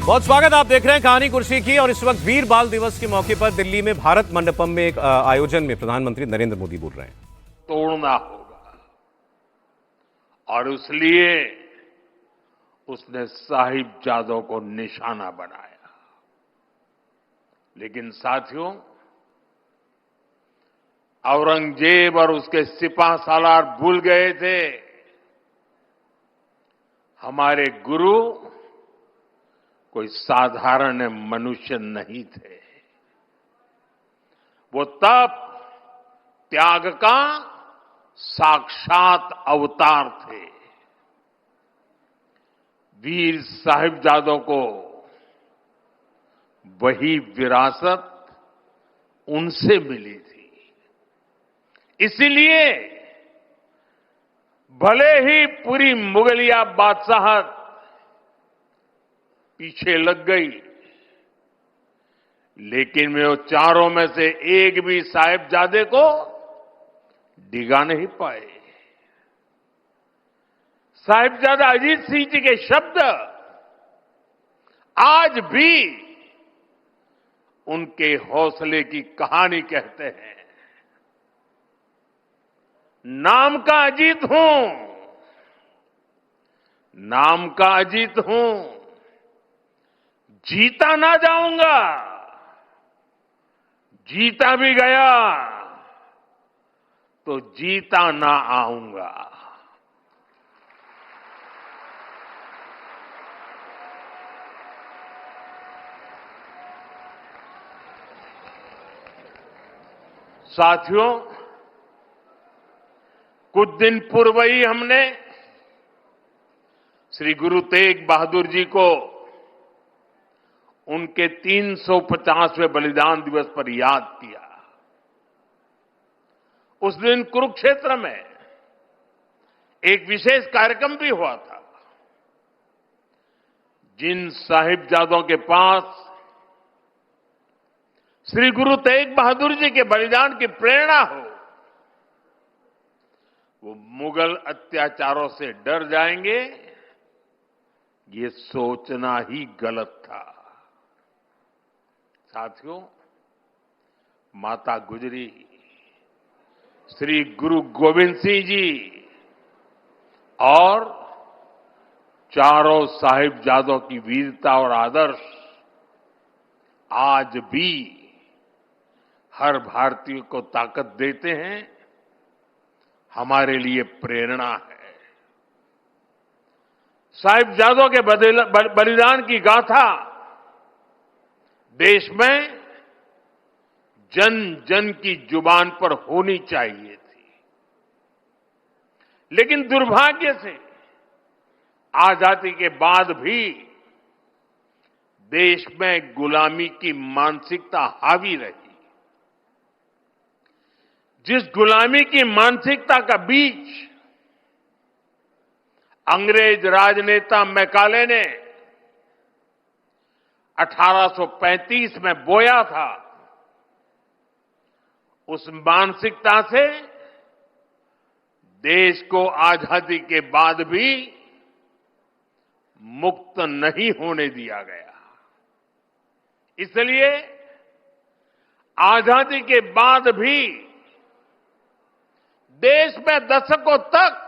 बहुत स्वागत। आप देख रहे हैं कहानी कुर्सी की और इस वक्त वीर बाल दिवस के मौके पर दिल्ली में भारत मंडपम में एक आयोजन में प्रधानमंत्री नरेंद्र मोदी बोल रहे हैं। तोड़ना होगा और इसलिए उसने साहिबजादों को निशाना बनाया। लेकिन साथियों, औरंगजेब और उसके सिपह सालार भूल गए थे हमारे गुरु कोई साधारण मनुष्य नहीं थे। वो तप त्याग का साक्षात अवतार थे। वीर साहिबजादों को वही विरासत उनसे मिली थी। इसीलिए भले ही पूरी मुगलिया बादशाहत पीछे लग गई, लेकिन वे वो चारों में से एक भी साहिबजादे को डिगा नहीं पाए। साहिबजादा अजीत सिंह जी के शब्द आज भी उनके हौसले की कहानी कहते हैं। नाम का अजीत हूं, नाम का अजीत हूं, जीता ना जाऊंगा, जीता भी गया तो जीता ना आऊंगा। साथियों, कुछ दिन पूर्व ही हमने श्री गुरु तेग बहादुर जी को उनके 350वें बलिदान दिवस पर याद किया। उस दिन कुरुक्षेत्र में एक विशेष कार्यक्रम भी हुआ था। जिन साहिबजादों के पास श्री गुरु तेग बहादुर जी के बलिदान की प्रेरणा हो, वो मुगल अत्याचारों से डर जाएंगे, ये सोचना ही गलत था। साथियों, माता गुजरी, श्री गुरु गोविंद सिंह जी और चारों साहिबजादों की वीरता और आदर्श आज भी हर भारतीय को ताकत देते हैं, हमारे लिए प्रेरणा है। साहिबजादों के बलिदान की गाथा देश में जन जन की जुबान पर होनी चाहिए थी। लेकिन दुर्भाग्य से आजादी के बाद भी देश में गुलामी की मानसिकता हावी रही। जिस गुलामी की मानसिकता का बीज अंग्रेज राजनेता मैकाले ने 1835 में बोया था, उस मानसिकता से देश को आजादी के बाद भी मुक्त नहीं होने दिया गया। इसलिए आजादी के बाद भी देश में दशकों तक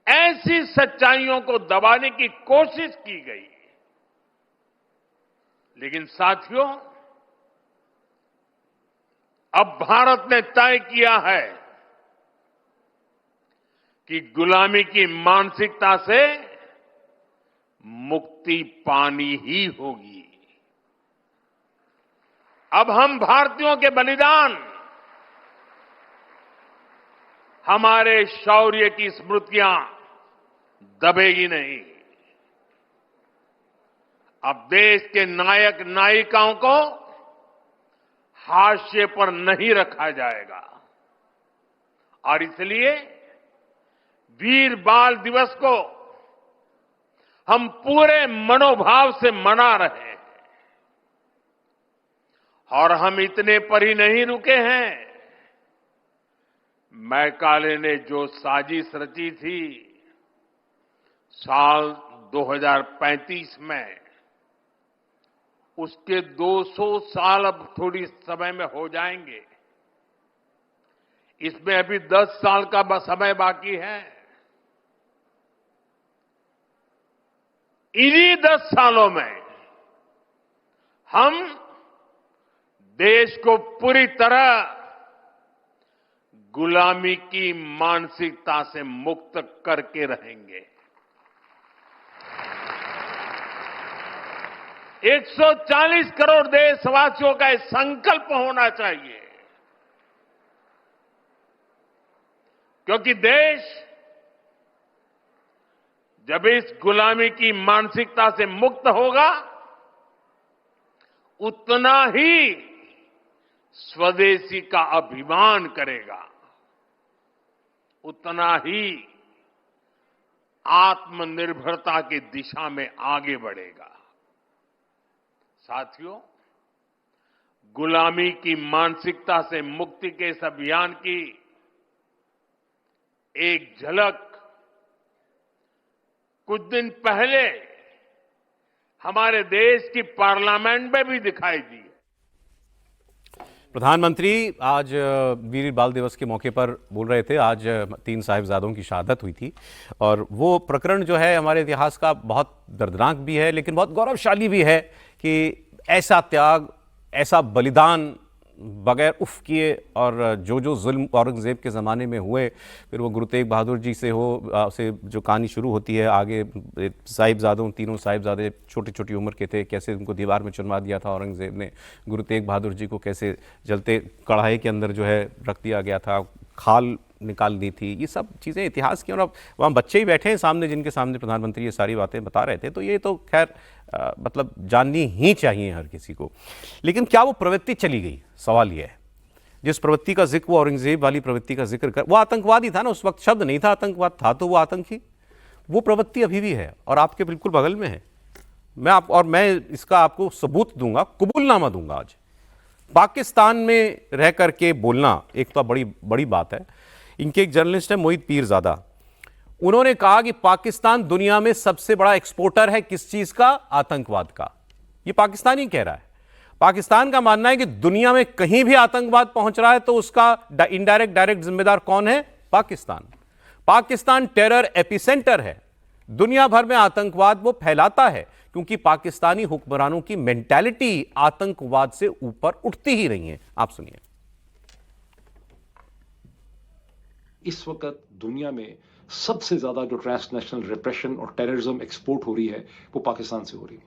ऐसी सच्चाइयों को दबाने की कोशिश की गई। लेकिन साथियों, अब भारत ने तय किया है कि गुलामी की मानसिकता से मुक्ति पानी ही होगी। अब हम भारतीयों के बलिदान, हमारे शौर्य की स्मृतियां दबेगी नहीं। अब देश के नायक नायिकाओं को हाशिए पर नहीं रखा जाएगा और इसलिए वीर बाल दिवस को हम पूरे मनोभाव से मना रहे हैं। और हम इतने पर ही नहीं रुके हैं। मैकाले ने जो साजिश रची थी, साल 2035 में उसके 200 साल अब थोड़ी समय में हो जाएंगे। इसमें अभी 10 साल का समय बाकी है। इन्हीं 10 सालों में हम देश को पूरी तरह गुलामी की मानसिकता से मुक्त करके रहेंगे। 140 करोड़ देशवासियों का ये संकल्प होना चाहिए, क्योंकि देश जब इस गुलामी की मानसिकता से मुक्त होगा, उतना ही स्वदेशी का अभिमान करेगा, उतना ही आत्मनिर्भरता की दिशा में आगे बढ़ेगा। साथियों, गुलामी की मानसिकता से मुक्ति के इस अभियान की एक झलक कुछ दिन पहले हमारे देश की पार्लियामेंट में भी दिखाई दी। प्रधानमंत्री आज वीर बाल दिवस के मौके पर बोल रहे थे। आज 3 साहिबजादों की शहादत हुई थी और वो प्रकरण जो है हमारे इतिहास का बहुत दर्दनाक भी है, लेकिन बहुत गौरवशाली भी है कि ऐसा त्याग, ऐसा बलिदान बगैर उफ किए, और जो जुल्म औरंगजेब के ज़माने में हुए, फिर वो गुरु तेग बहादुर जी से से जो कहानी शुरू होती है आगे, साहिबजादों, तीनों साहिबजादे छोटी छोटी उम्र के थे, कैसे उनको दीवार में चुनवा दिया था औरंगजेब ने, गुरु तेग बहादुर जी को कैसे जलते कढ़ाई के अंदर जो है रख दिया गया था, खाल निकाल दी थी। ये सब चीज़ें इतिहास की, और अब वहाँ बच्चे ही बैठे हैं सामने जिनके सामने प्रधानमंत्री ये सारी बातें बता रहे थे, तो ये तो खैर मतलब जाननी ही चाहिए हर किसी को। लेकिन क्या वो प्रवृत्ति चली गई? सवाल ये है। जिस प्रवृत्ति का जिक्र, वो औरंगजेब वाली प्रवृत्ति का जिक्र कर, वो आतंकवादी था ना उस वक्त, शब्द नहीं था आतंकवाद, था तो वो आतंकी। वो प्रवृत्ति अभी भी है और आपके बिल्कुल बगल में है। मैं इसका आपको सबूत दूंगा, कबूलनामा दूंगा। आज पाकिस्तान में रह करके बोलना एक तो बड़ी बात है। इनके एक जर्नलिस्ट है मोहित पीरजादा, उन्होंने कहा कि पाकिस्तान दुनिया में सबसे बड़ा एक्सपोर्टर है किस चीज का? आतंकवाद का। यह पाकिस्तानी कह रहा है। पाकिस्तान का मानना है कि दुनिया में कहीं भी आतंकवाद पहुंच रहा है तो उसका इनडायरेक्ट डायरेक्ट जिम्मेदार कौन है? पाकिस्तान। पाकिस्तान टेरर एपिसेंटर है। दुनिया भर में आतंकवाद वो फैलाता है क्योंकि पाकिस्तानी हुक्मरानों की मेंटालिटी आतंकवाद से ऊपर उठती ही रही है। आप सुनिए। इस वक्त दुनिया में सबसे ज्यादा जो ट्रांसनेशनल रिप्रेशन और टेररिज्म एक्सपोर्ट हो रही है वो पाकिस्तान से हो रही है।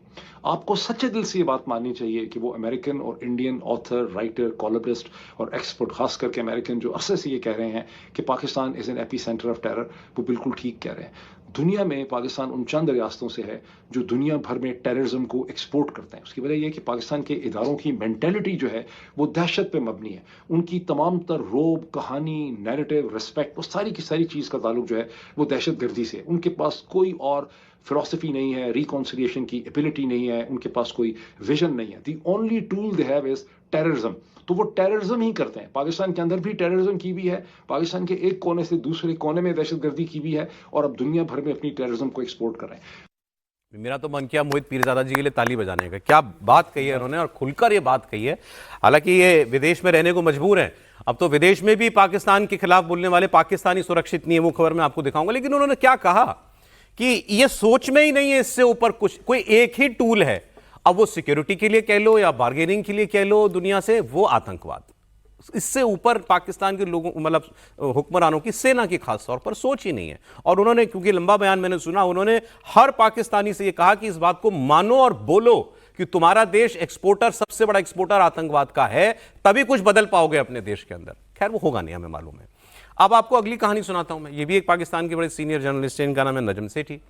आपको सच्चे दिल से ये बात माननी चाहिए कि वो अमेरिकन और इंडियन ऑथर, राइटर, कॉलमिस्ट और एक्सपर्ट, खास करके अमेरिकन, जो अरसे से ये कह रहे हैं कि Pakistan is an AP centre of terror, वो बिल्कुल ठीक कह रहे हैं। दुनिया में पाकिस्तान उन चंद रियासतों से है जो दुनिया भर में टेररिज्म को एक्सपोर्ट करते हैं। उसकी वजह यह है कि पाकिस्तान के इदारों की मेंटालिटी जो है वो दहशत पे मबनी है। उनकी तमाम तर रोब, कहानी, नैरेटिव, रिस्पेक्ट, वो सारी की सारी चीज़ का ताल्लुक जो है वो दहशतगर्दी से। उनके पास कोई और फिलॉसफी नहीं है, रिकॉन्सिलिएशन की एबिलिटी नहीं है, उनके पास कोई विजन नहीं है। The only tool they have is terrorism. तो वो टेररिज्म ही करते हैं। पाकिस्तान के अंदर भी टेररिज्म की भी है, पाकिस्तान के एक कोने से दूसरे कोने में दहशतगर्दी की भी है, और अब दुनिया भर में अपनी टेररिज्म को एक्सपोर्ट कर रहे हैं। मेरा तो मन किया मोहित पीरजादा जी के लिए ताली बजाने का। क्या बात कही है उन्होंने, और खुलकर ये बात कही है। हालांकि ये विदेश में रहने को मजबूर हैं, अब तो विदेश में भी पाकिस्तान के खिलाफ बोलने वाले पाकिस्तानी सुरक्षित नहीं है, वो खबर मैं आपको दिखाऊंगा। लेकिन उन्होंने क्या कहा कि ये सोच में ही नहीं है, इससे ऊपर कुछ कोई एक ही टूल है। अब वो सिक्योरिटी के लिए कह लो या बार्गेनिंग के लिए कह लो दुनिया से, वो आतंकवाद। इससे ऊपर पाकिस्तान के लोगों, मतलब हुक्मरानों की, सेना की खास तौर पर सोच ही नहीं है। और उन्होंने, क्योंकि लंबा बयान मैंने सुना, उन्होंने हर पाकिस्तानी से यह कहा कि इस बात को मानो और बोलो कि तुम्हारा देश एक्सपोर्टर, सबसे बड़ा एक्सपोर्टर आतंकवाद का है, तभी कुछ बदल पाओगे अपने देश के अंदर। खैर वो होगा नहीं, हमें मालूम है। अब आपको अगली कहानी सुनाता हूं मैं। ये भी एक पाकिस्तान के बड़े सीनियर जर्नलिस्ट हैं, इनका नाम है नजम सेठी।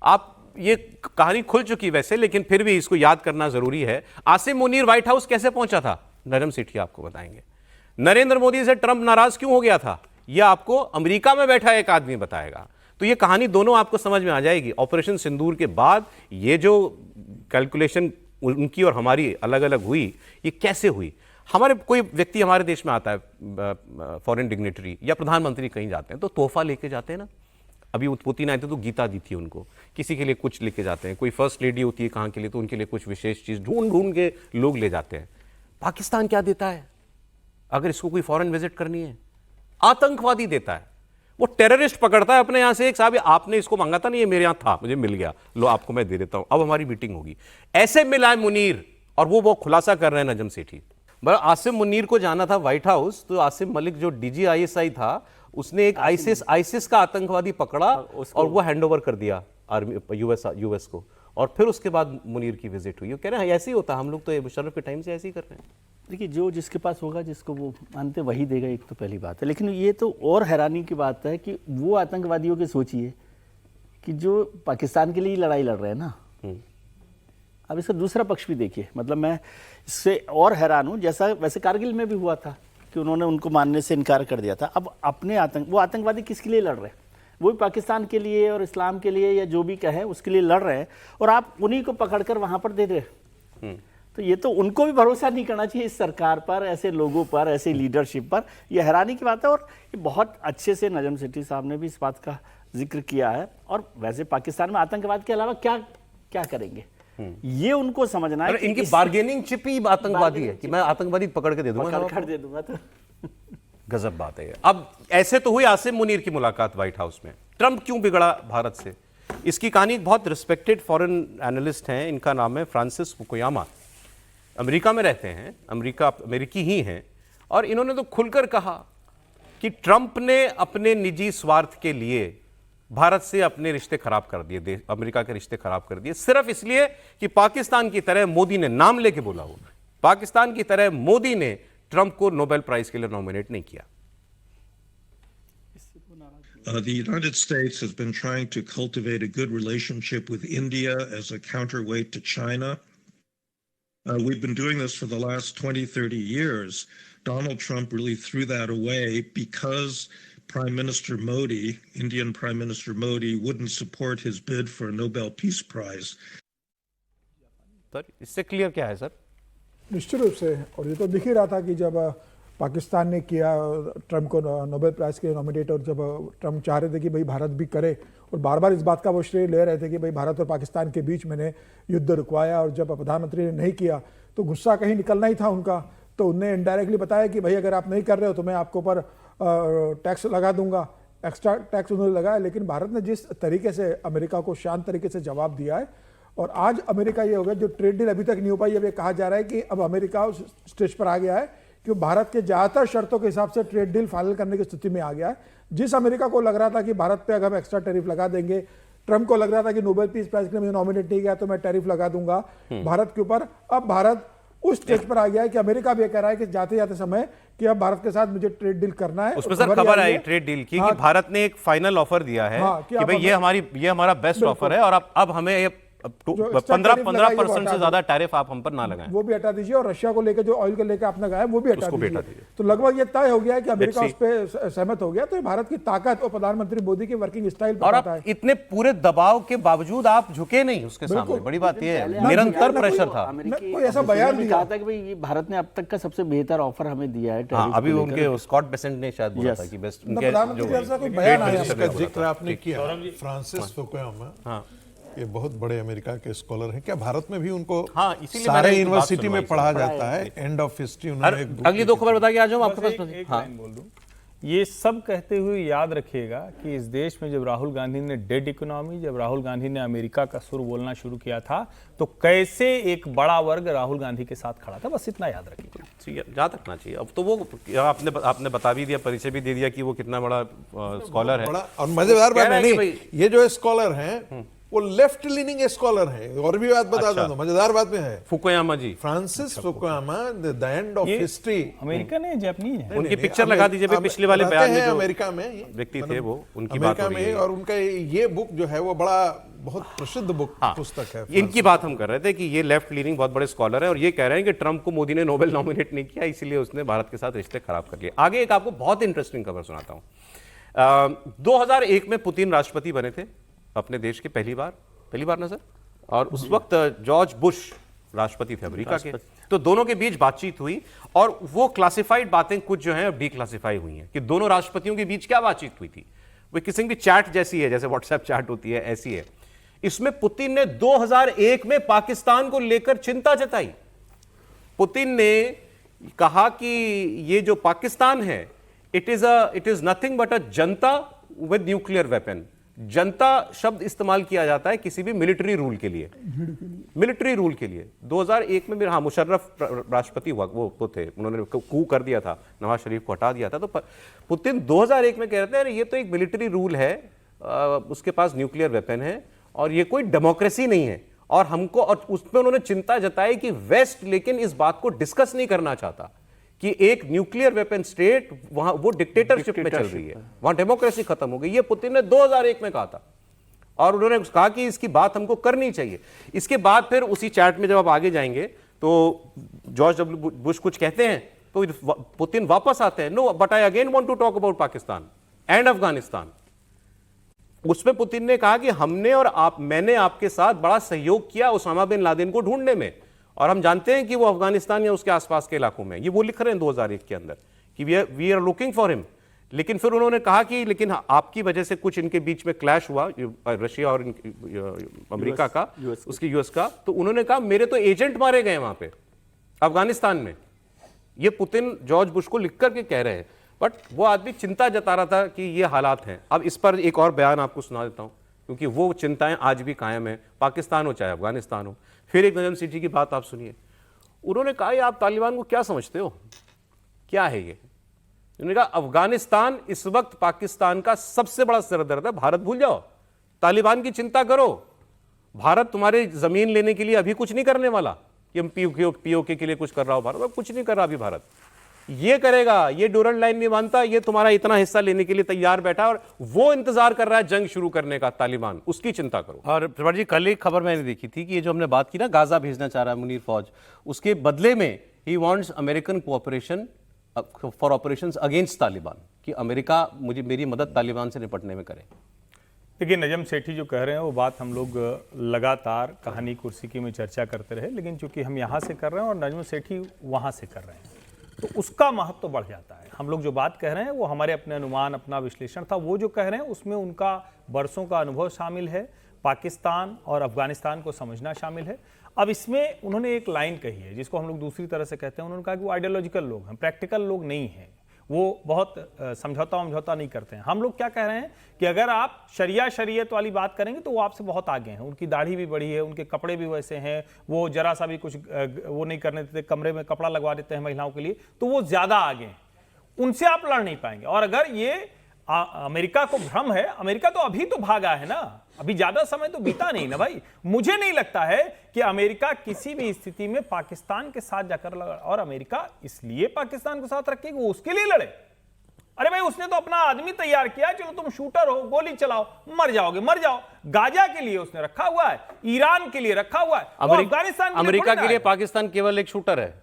आप, ये कहानी खुल चुकी वैसे, लेकिन फिर भी इसको याद करना जरूरी है। आसिम मुनीर व्हाइट हाउस कैसे पहुंचा था, नजम सेठी आपको बताएंगे। नरेंद्र मोदी से ट्रंप नाराज क्यों हो गया था, यह आपको अमेरिका में बैठा एक आदमी बताएगा। तो ये कहानी दोनों आपको समझ में आ जाएगी। ऑपरेशन सिंदूर के बाद ये जो कैलकुलेशन उनकी और हमारी अलग अलग हुई, ये कैसे हुई। हमारे कोई व्यक्ति हमारे देश में आता है, फॉरेन डिग्नेटरी या प्रधानमंत्री कहीं जाते हैं, तो तोहफा लेके जाते हैं ना। अभी पुतिन आए थे तो गीता दी थी उनको, किसी के लिए कुछ लेके जाते हैं, कोई फर्स्ट लेडी होती है कहाँ के लिए तो उनके लिए कुछ विशेष चीज़ ढूंढ ढूंढ के लोग ले जाते हैं। पाकिस्तान क्या देता है अगर इसको कोई फॉरेन विजिट करनी है? आतंकवादी देता है। वो टेररिस्ट पकड़ता है अपने यहां से, एक साहब आपने इसको मांगा था नहीं, ये मेरे यहां था, मुझे मिल गया, लो आपको मैं दे देता हूं, अब हमारी मीटिंग होगी। ऐसे मिला है मुनीर, और वो खुलासा कर रहे हैं नजम सेठी। आसिम मुनीर को जाना था व्हाइट हाउस, तो आसिम मलिक जो DGISI था उसने एक आईसिस का आतंकवादी पकड़ा और वो हैंडओवर कर दिया आर्मी यूएस को, और फिर उसके बाद मुनीर की विजिट हुई। वो कह रहे हैं ऐसे ही होता, हम लोग तो मुशर्रफ के टाइम से ऐसे ही कर रहे हैं। देखिए, जो जिसके पास होगा, जिसको वो मानते वही देगा, एक तो पहली बात है। लेकिन ये तो और हैरानी की बात है कि वो आतंकवादियों के सोचिए कि जो पाकिस्तान के लिए लड़ाई लड़ रहे हैं ना, अब इसका दूसरा पक्ष भी देखिए। मतलब मैं इससे और हैरान हूँ, जैसा वैसे कारगिल में भी हुआ था कि उन्होंने उनको मानने से इनकार कर दिया था। अब अपने वो आतंकवादी किसके लिए लड़ रहे हैं? वो भी पाकिस्तान के लिए और इस्लाम के लिए या जो भी कहें उसके लिए लड़ रहे हैं, और आप उन्हीं को पकड़कर वहाँ पर दे रहे हैं। तो ये तो उनको भी भरोसा नहीं करना चाहिए इस सरकार पर, ऐसे लोगों पर, ऐसे लीडरशिप पर। यह हैरानी की बात है, और ये बहुत अच्छे से नजम सेठी साहब ने भी इस बात का जिक्र किया है। और वैसे पाकिस्तान में आतंकवाद के अलावा क्या क्या करेंगे, ये उनको समझना है। इनकी बार्गेनिंग चिप ही आतंकवादी है कि मैं आतंकवादी पकड़ के दे दूंगा, तो गजब बात है। अब ऐसे तो हुई आसिम मुनीर की मुलाकात व्हाइट हाउस में। ट्रंप क्यों बिगड़ा भारत से, इसकी कहानी बहुत रिस्पेक्टेड फॉरेन एनालिस्ट हैं, इनका नाम है फ्रांसिस फुकुयामा, अमेरिका में रहते हैं, अमेरिकी ही हैं, और इन्होंने तो खुलकर कहा कि ट्रंप ने अपने निजी स्वार्थ के लिए भारत से अपने रिश्ते खराब कर दिए, अमेरिका के रिश्ते खराब कर दिए, सिर्फ इसलिए कि पाकिस्तान की तरह मोदी ने नाम लेके बोला हो, पाकिस्तान की तरह मोदी ने ट्रंप को नोबेल प्राइज के लिए नॉमिनेट नहीं किया। The United States has been trying to cultivate a good relationship with India as a counterweight to China. We've been doing this for the last 20, 30 years. Donald Trump really threw that away because Prime Minister Modi, Indian Prime Minister Modi, wouldn't support his bid for a Nobel Peace Prize. Sir, इससे clear क्या है sir? निश्चित रूप से, और ये तो दिख ही रहा था कि जब पाकिस्तान ने किया ट्रंप को नोबेल प्राइज के लिए नॉमिनेट, और जब ट्रंप चाह रहे थे कि भाई भारत भी करे, और बार बार इस बात का वो श्रेय ले रहे थे कि भाई भारत और पाकिस्तान के बीच मैंने युद्ध रुकवाया, और जब प्रधानमंत्री ने नहीं किया तो गुस्सा कहीं निकलना ही था उनका, तो उनने इनडायरेक्टली बताया कि भाई अगर आप नहीं कर रहे हो तो मैं आपके ऊपर टैक्स लगा दूंगा, एक्स्ट्रा टैक्स उन्होंने लगाया। लेकिन भारत ने जिस तरीके से अमेरिका को शांत तरीके से जवाब दिया है, और आज अमेरिका ये हो गया, जो ट्रेड डील अभी तक नहीं हो पाई, अब ये कहा जा रहा है कि अब अमेरिका उस स्टेज पर आ गया है कि भारत के ज़्यादातर शर्तों के हिसाब से ट्रेड डील फाइनल करने की स्थिति में आ गया है। जिस अमेरिका को लग रहा था कि भारत पे अगर हम एक्स्ट्रा टैरिफ लगा देंगे, ट्रंप को लग रहा था कि नोबेल पीस प्राइज के लिए मुझे नॉमिनेट नहीं किया तो मैं टैरिफ लगा दूंगा भारत के ऊपर, अब भारत उस स्टेज पर आ गया है कि अमेरिका भी कह रहा है कि जाते जाते समय कि अब भारत के साथ मुझे ट्रेड डील करना है। उसमें सर खबर आई ट्रेड डील की कि भारत ने एक फाइनल ऑफर दिया है कि भाई ये हमारा बेस्ट ऑफर है, और अब हमें ये 15% से ज्यादा टैरिफ आप हम पर ना लगाएं, वो भी हटा दीजिए, और रशिया को लेकर जो ऑयल को लेकर आपने कहा है वो भी हटा दीजिए। तो लगभग ये तय हो गया है कि अमेरिका उस पर सहमत हो गया। तो भारत की ताकत और प्रधानमंत्री मोदी की वर्किंग स्टाइल और आप इतने पूरे दबाव के बावजूद आप झुके नहीं उसके सामने, बड़ी बात ये है, निरंतर प्रेशर था। कोई ऐसा बयान नहीं कहा था कि भाई भारत ने अब तक का सबसे बेहतर ऑफर हमें दिया है। अभी उनके स्कॉट बेसेंट ने शायद बोला था कि बेस्ट कोई बयान आया, इसका जिक्र आपने किया, फ्रांसिस फुकुयामा, ये बहुत बड़े अमेरिका के स्कॉलर हैं। क्या भारत में भी उनको सारे यूनिवर्सिटी में पढ़ा जाता है? एंड ऑफ हिस्ट्री उन्होंने अगली दो खबर बता के आ जाऊं आपके पास। एक लाइन बोल दूं, ये सब कहते हुए याद रखिएगा कि इस देश में जब राहुल गांधी ने डेड इकोनॉमी, जब राहुल गांधी ने अमेरिका का सुर बोलना शुरू किया था, तो कैसे एक बड़ा वर्ग राहुल गांधी के साथ खड़ा था, बस इतना याद रखिएगा, याद रखना चाहिए। अब तो वो आपने बता भी दिया, परिचय भी दे दिया कि वो कितना बड़ा स्कॉलर है। और मजेदार बात नहीं, ये जो स्कॉलर हैं वो लेफ्ट लीनिंग स्कॉलर है। और भी बात बता दूं, मजेदार बात में है, Fukuyama ji, Francis Fukuyama, the end of history, American है, जापानीज है। उनकी पिक्चर लगा दीजिए पिछले वाले बयान में, जो अमेरिका में व्यक्ति थे वो, उनकी बात हो रही है। और उनका ये बुक जो है वो बहुत प्रसिद्ध पुस्तक है। इनकी बात हम कर रहे थे कि ये लेफ्ट लीनिंग बहुत बड़े स्कॉलर है, और ये कह रहे हैं कि ट्रंप को मोदी ने नोबेल नॉमिनेट नहीं किया, इसीलिए उसने भारत के साथ रिश्ते खराब कर लिए। आगे एक आपको बहुत इंटरेस्टिंग खबर सुनाता हूं। 2001 में पुतिन राष्ट्रपति बने थे अपने देश के, पहली बार ना सर, और उस वक्त जॉर्ज बुश राष्ट्रपति थे अमेरिका के। तो दोनों के बीच बातचीत हुई, और वो क्लासिफाइड बातें कुछ जो हैं डी क्लासिफाई हुई हैं कि दोनों राष्ट्रपतियों के बीच क्या बातचीत हुई थी। वो किसी भी चैट जैसी है, जैसे व्हाट्सएप चैट होती है, ऐसी है। इसमें पुतिन ने 2001 में पाकिस्तान को लेकर चिंता जताई। पुतिन ने कहा कि ये जो पाकिस्तान है, it is nothing but a Janata with nuclear weapon. जनता शब्द इस्तेमाल किया जाता है किसी भी मिलिट्री रूल के लिए, मिलिट्री रूल के लिए। 2001 में मेरा, हाँ, मुशर्रफ राष्ट्रपति हुआ, वो थे, उन्होंने कू कर दिया था, नवाज शरीफ को हटा दिया था। तो पुतिन 2001 में कह रहे थे अरे ये तो एक मिलिट्री रूल है, उसके पास न्यूक्लियर वेपन है और ये कोई डेमोक्रेसी नहीं है। और हमको, और उसमें उन्होंने चिंता जताई कि वेस्ट लेकिन इस बात को डिस्कस नहीं करना चाहता कि एक न्यूक्लियर वेपन स्टेट वहां वो डिक्टेटरशिप में चल रही है, वहां डेमोक्रेसी खत्म हो गई। ये पुतिन ने 2001 में कहा था और उन्होंने कहा कि इसकी बात हमको करनी चाहिए। इसके बाद फिर उसी चैट में जब आप आगे जाएंगे तो जॉर्ज डब्ल्यू बुश कुछ कहते हैं तो पुतिन वापस आते हैं, no but I again want to talk about Pakistan and Afghanistan. उसमें पुतिन ने कहा कि हमने और मैंने आपके साथ बड़ा सहयोग किया उसामा बिन लादेन को ढूंढने में, और हम जानते हैं कि वो अफगानिस्तान या उसके आसपास के इलाकों में, ये वो लिख रहे हैं 2001 के अंदर कि we are looking for him. लेकिन फिर उन्होंने कहा कि लेकिन आपकी वजह से कुछ इनके बीच में क्लैश हुआ, रशिया और अमेरिका का, उसके यूएस का, तो उन्होंने कहा मेरे तो एजेंट मारे गए वहां पे अफगानिस्तान में। ये पुतिन जॉर्ज बुश को लिख करके कह रहे हैं, बट वो आदमी चिंता जता रहा था कि ये हालात हैं। अब इस पर एक और बयान आपको सुना देता हूं क्योंकि वो चिंताएं आज भी कायम है, पाकिस्तान हो चाहे अफगानिस्तान हो। फिर एक नजम सेठी की बात आप सुनिए। उन्होंने कहा आप तालिबान को क्या समझते हो, क्या है ये? उन्होंने कहा अफगानिस्तान इस वक्त पाकिस्तान का सबसे बड़ा सरदर्द है, भारत भूल जाओ, तालिबान की चिंता करो। भारत तुम्हारे जमीन लेने के लिए अभी कुछ नहीं करने वाला कि हम पीओके के लिए कुछ कर रहा हो, भारत कुछ नहीं कर रहा अभी। भारत ये करेगा, ये डोरंड लाइन नहीं मानता, ये तुम्हारा इतना हिस्सा लेने के लिए तैयार बैठा और वो इंतजार कर रहा है जंग शुरू करने का तालिबान, उसकी चिंता करो। और त्रिपाठी जी, कल एक खबर मैंने देखी थी कि ये जो हमने बात की ना, गाजा भेजना चाह रहा है मुनीर फौज, उसके बदले में he wants American cooperation for operations against Taliban, कि अमेरिका मेरी मदद तालिबान से निपटने में करे। देखिए, नजम सेठी जो कह रहे हैं वो बात हम लोग लगातार कहानी कुर्सी की में चर्चा करते रहे, लेकिन चूंकि हम यहाँ से कर रहे हैं और नजम सेठी वहाँ से कर रहे हैं तो उसका महत्व बढ़ जाता है। हम लोग जो बात कह रहे हैं वो हमारे अपने अनुमान, अपना विश्लेषण था। वो जो कह रहे हैं उसमें उनका बरसों का अनुभव शामिल है, पाकिस्तान और अफगानिस्तान को समझना शामिल है। अब इसमें उन्होंने एक लाइन कही है जिसको हम लोग दूसरी तरह से कहते हैं। उन्होंने कहा कि वो आइडियोलॉजिकल लोग हैं, प्रैक्टिकल लोग नहीं हैं, वो बहुत समझौता नहीं करते हैं। हम लोग क्या कह रहे हैं कि अगर आप शरीयत वाली बात करेंगे तो वो आपसे बहुत आगे हैं। उनकी दाढ़ी भी बड़ी है, उनके कपड़े भी वैसे हैं, वो जरा सा भी कुछ वो नहीं करने देते, कमरे में कपड़ा लगवा देते हैं महिलाओं के लिए, तो वो ज्यादा आगे हैं, उनसे आप लड़ नहीं पाएंगे। और अगर ये अमेरिका को भ्रम है, अमेरिका तो अभी तो भागा है ना, अभी ज्यादा समय तो बीता नहीं ना भाई। मुझे नहीं लगता है कि अमेरिका किसी भी स्थिति में पाकिस्तान के साथ जाकर लड़ा, और अमेरिका इसलिए पाकिस्तान को साथ रखे कि वो उसके लिए लड़े। अरे भाई, उसने तो अपना आदमी तैयार किया, चलो तुम शूटर हो, गोली चलाओ, मर जाओगे मर जाओ। गाजा के लिए उसने रखा हुआ है, ईरान के लिए रखा हुआ है, अफगानिस्तान अमेरिका के लिए पाकिस्तान केवल एक शूटर है।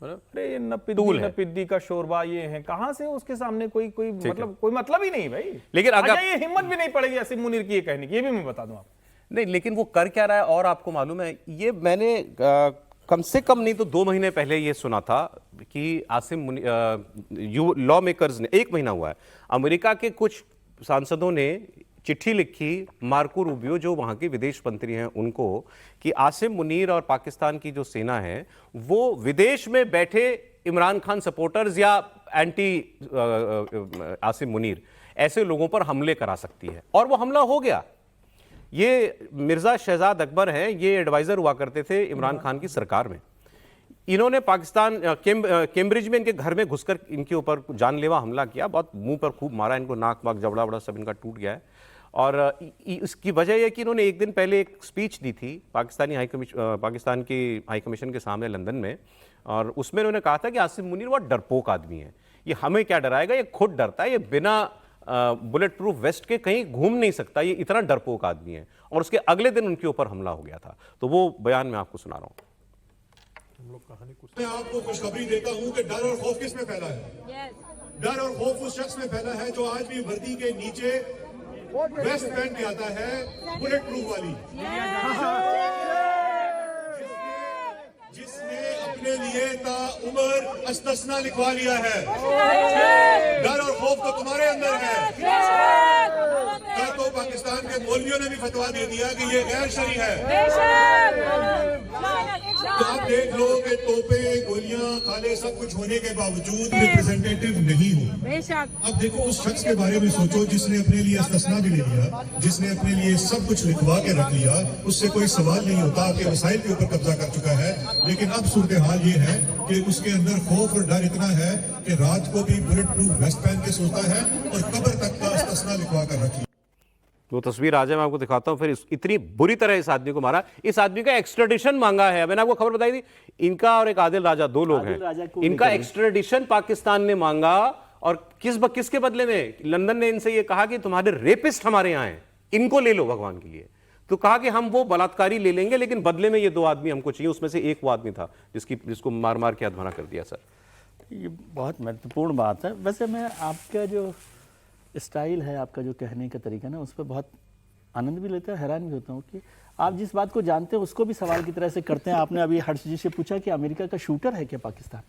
अरे ये नपिद्दी का शोरबा ये है, कहां से उसके सामने कोई मतलब ही नहीं भाई। लेकिन अगर ये हिम्मत भी नहीं पड़ेगी आसिम मुनीर की ये कहने की, ये भी मैं बता दूं आपको। नहीं, लेकिन वो कर क्या रहा है और आपको मालूम है? ये मैंने कम से कम नहीं तो 2 महीने पहले ये सुना था कि आसिम मुनीर, लॉ मेकर्स ने, 1 महीना हुआ है, अमेरिका के कुछ सांसदों ने चिट्ठी लिखी मार्को रूबियो, जो वहाँ के विदेश मंत्री हैं, उनको, कि आसिम मुनीर और पाकिस्तान की जो सेना है वो विदेश में बैठे इमरान खान सपोर्टर्स या एंटी आसिम मुनीर ऐसे लोगों पर हमले करा सकती है। और वो हमला हो गया। ये मिर्जा शहजाद अकबर हैं, ये एडवाइजर हुआ करते थे इमरान खान की सरकार में। इन्होंने पाकिस्तान कैम्ब्रिज में इनके घर में घुसकर इनके ऊपर जानलेवा हमला किया, बहुत मुंह पर खूब मारा, इनको नाक वाक जबड़ा वड़ा सब इनका टूट गया है। और इसकी वजह यह कि इन्होंने एक दिन पहले एक स्पीच दी थी पाकिस्तान की हाई कमीशन के सामने लंदन में, और उसमें इन्होंने कहा था कि आसिम मुनीर बहुत डरपोक आदमी है, ये हमें क्या डराएगा, ये खुद डरता है, ये बिना बुलेट प्रूफ वेस्ट के कहीं घूम नहीं सकता, ये इतना डरपोक आदमी है। और उसके अगले दिन उनके ऊपर हमला हो गया था। तो वो बयान मैं आपको सुना रहा हूँ। मैं आपको खुशखबरी देता हूं कि डर और खौफ किस में फैला है? डर और खौफ उस शख्स में फैला है जो आज भी वर्दी के नीचे वेस्ट पहन के आता है, बुलेट प्रूफ वाली, जिसने अपने अपने लिए उम्र अस्तना लिखवा लिया है। डर और खौफ तो तुम्हारे अंदर है। तो पाकिस्तान के मौलवियों ने भी फतवा दे दिया कि ये गैर शरई है। तो आप देख लो कि तोपे, गोलियां, खाले सब कुछ होने के बावजूद रिप्रेजेंटेटिव नहीं हो। अब देखो उस शख्स के बारे में सोचो जिसने अपने लिए इस्तिस्ना भी ले लिया, जिसने अपने लिए सब कुछ लिखवा के रख लिया, उससे कोई सवाल नहीं होता, आपके वसाइल के ऊपर कब्जा कर चुका है। लेकिन अब सूरत हाल ये है कि उसके अंदर खौफ और डर इतना है कि रात को भी बुलेट प्रूफ वेस्ट पहन के सोता है और कब्र तक का इस्तिस्ना लिखवा कर रख लिया। वो तस्वीर आज मैं आपको दिखाता हूं। फिर इतनी बुरी तरह इस आदमी को मारा, इस आदमी का एक्स्ट्रेडिशन मांगा है। मैंने आपको खबर बताई थी, इनका और एक आदिल राजा, दो लोग हैं, इनका एक्स्ट्रेडिशन पाकिस्तान ने मांगा। और किसके बदले में? लंदन ने इनसे ये कहा कि तुम्हारे रेपिस्ट हमारे यहाँ हैं, इनको ले लो भगवान के लिए। तो कहा कि हम वो बलात्कारी ले लेंगे, लेकिन बदले में ये दो आदमी हमको चाहिए। उसमें से एक वो आदमी था जिसको मार मार के अधमरा कर दिया। सर, ये बहुत महत्वपूर्ण बात है। वैसे मैं आपका जो स्टाइल है, आपका जो कहने का तरीका ना, उस पर बहुत आनंद भी लेता है, हैरान भी होता हूँ कि आप जिस बात को जानते हैं उसको भी सवाल की तरह से करते हैं। आपने अभी हर्ष जी से पूछा कि अमेरिका का शूटर है क्या पाकिस्तान?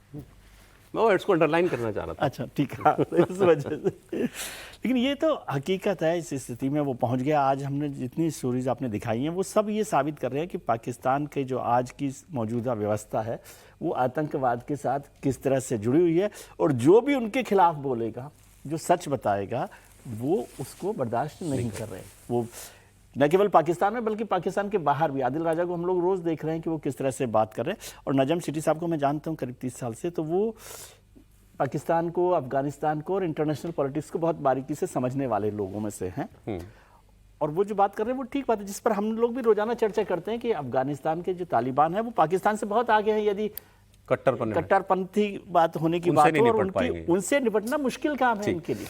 मैं वो इसको अंडरलाइन करना चाह रहा था। अच्छा, ठीक है, इस वजह से। लेकिन ये तो हकीकत है, इस स्थिति में वो पहुंच गया। आज हमने जितनी स्टोरीज आपने दिखाई हैं वो सब ये साबित कर रहे हैं कि पाकिस्तान के जो आज की मौजूदा व्यवस्था है वो आतंकवाद के साथ किस तरह से जुड़ी हुई है। और जो भी उनके खिलाफ बोलेगा, जो सच बताएगा, वो उसको बर्दाश्त नहीं कर रहे। वो न केवल पाकिस्तान में बल्कि पाकिस्तान के बाहर भी। आदिल राजा को हम लोग रोज़ देख रहे हैं कि वो किस तरह से बात कर रहे हैं। और नजम सिटी साहब को मैं जानता हूँ करीब 30 साल से, तो वो पाकिस्तान को, अफगानिस्तान को और इंटरनेशनल पॉलिटिक्स को बहुत बारीकी से समझने वाले लोगों में से हैं। और वो जो बात कर रहे हैं वो ठीक बात है, जिस पर हम लोग भी रोजाना चर्चा करते हैं कि अफगानिस्तान के जो तालिबान है वो पाकिस्तान से बहुत आगे हैं। यदि कट्टरपंथी बात होने की बात हो और उनसे निपटना मुश्किल काम है इनके लिए।